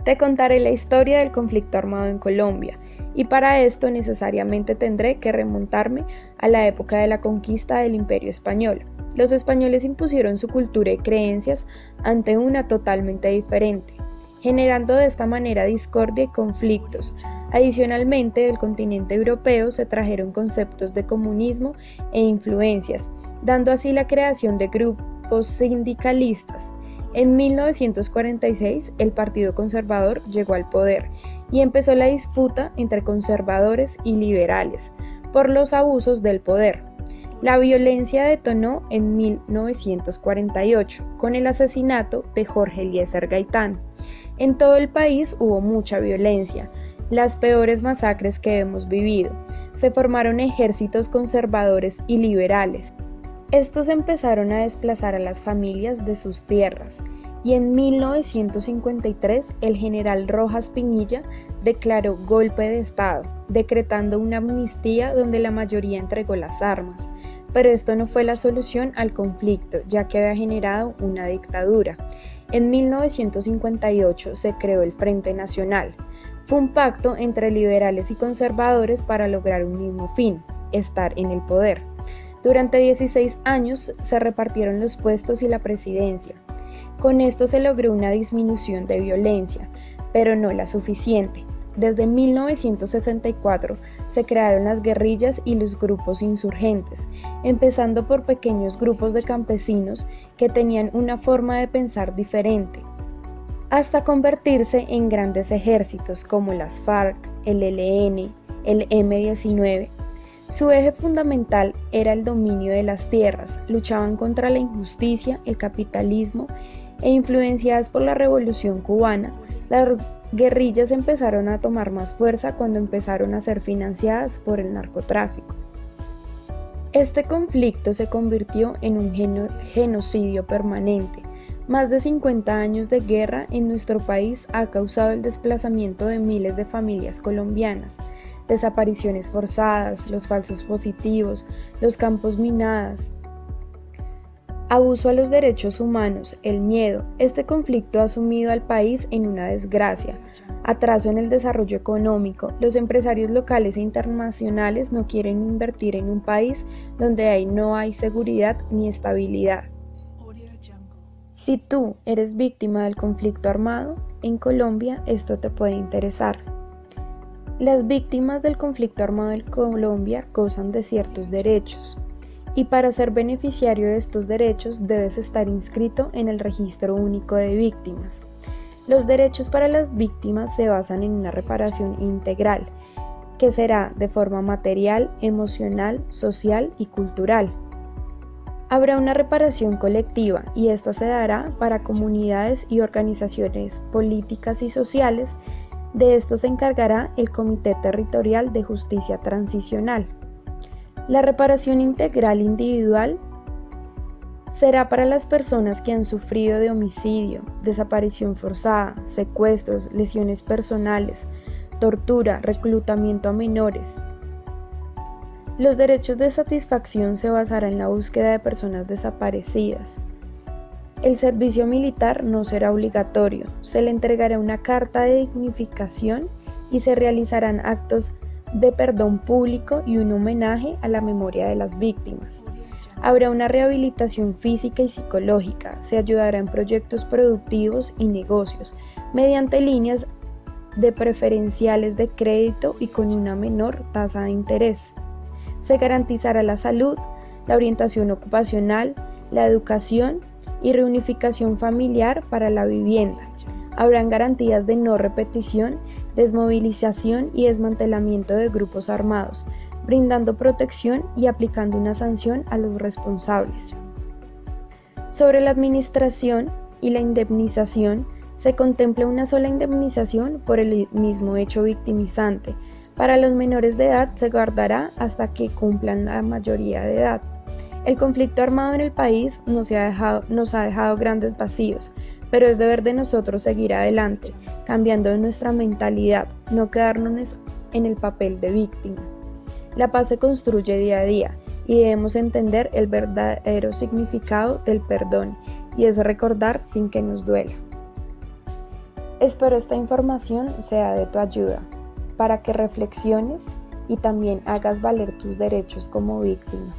Te contaré la historia del conflicto armado en Colombia, y para esto necesariamente tendré que remontarme a la época de la conquista del Imperio Español. Los españoles impusieron su cultura y creencias ante una totalmente diferente, generando de esta manera discordia y conflictos. Adicionalmente, del continente europeo se trajeron conceptos de comunismo e influencias, dando así la creación de grupos sindicalistas. En 1946, el Partido Conservador llegó al poder y empezó la disputa entre conservadores y liberales por los abusos del poder. La violencia detonó en 1948 con el asesinato de Jorge Eliezer Gaitán. En todo el país hubo mucha violencia, las peores masacres que hemos vivido. Se formaron ejércitos conservadores y liberales. Estos empezaron a desplazar a las familias de sus tierras, y en 1953 el general Rojas Pinilla declaró golpe de Estado, decretando una amnistía donde la mayoría entregó las armas. Pero esto no fue la solución al conflicto, ya que había generado una dictadura. En 1958 se creó el Frente Nacional. Fue un pacto entre liberales y conservadores para lograr un mismo fin, estar en el poder. Durante 16 años se repartieron los puestos y la presidencia. Con esto se logró una disminución de violencia, pero no la suficiente. Desde 1964 se crearon las guerrillas y los grupos insurgentes, empezando por pequeños grupos de campesinos que tenían una forma de pensar diferente, hasta convertirse en grandes ejércitos como las FARC, el ELN, el M-19. Su eje fundamental era el dominio de las tierras, luchaban contra la injusticia, el capitalismo e influenciadas por la Revolución Cubana, las guerrillas empezaron a tomar más fuerza cuando empezaron a ser financiadas por el narcotráfico. Este conflicto se convirtió en un genocidio permanente. Más de 50 años de guerra en nuestro país ha causado el desplazamiento de miles de familias colombianas, desapariciones forzadas, los falsos positivos, los campos minados, abuso a los derechos humanos, el miedo. Este conflicto ha sumido al país en una desgracia, atraso en el desarrollo económico. Los empresarios locales e internacionales no quieren invertir en un país donde no hay seguridad ni estabilidad. Si tú eres víctima del conflicto armado, en Colombia esto te puede interesar. Las víctimas del conflicto armado en Colombia gozan de ciertos derechos, y para ser beneficiario de estos derechos debes estar inscrito en el Registro Único de Víctimas. Los derechos para las víctimas se basan en una reparación integral, que será de forma material, emocional, social y cultural. Habrá una reparación colectiva y esta se dará para comunidades y organizaciones políticas y sociales. De esto se encargará el Comité Territorial de Justicia Transicional. La reparación integral individual será para las personas que han sufrido de homicidio, desaparición forzada, secuestros, lesiones personales, tortura, reclutamiento a menores. Los derechos de satisfacción se basarán en la búsqueda de personas desaparecidas. El servicio militar no será obligatorio, se le entregará una carta de dignificación y se realizarán actos de perdón público y un homenaje a la memoria de las víctimas. Habrá una rehabilitación física y psicológica, se ayudará en proyectos productivos y negocios, mediante líneas de preferenciales de crédito y con una menor tasa de interés. Se garantizará la salud, la orientación ocupacional, la educación y reunificación familiar para la vivienda. Habrán garantías de no repetición, desmovilización y desmantelamiento de grupos armados, brindando protección y aplicando una sanción a los responsables. Sobre la administración y la indemnización, se contempla una sola indemnización por el mismo hecho victimizante. Para los menores de edad se guardará hasta que cumplan la mayoría de edad. El conflicto armado en el país nos ha dejado grandes vacíos, pero es deber de nosotros seguir adelante, cambiando nuestra mentalidad, no quedarnos en el papel de víctima. La paz se construye día a día y debemos entender el verdadero significado del perdón, y es recordar sin que nos duela. Espero esta información sea de tu ayuda para que reflexiones y también hagas valer tus derechos como víctima.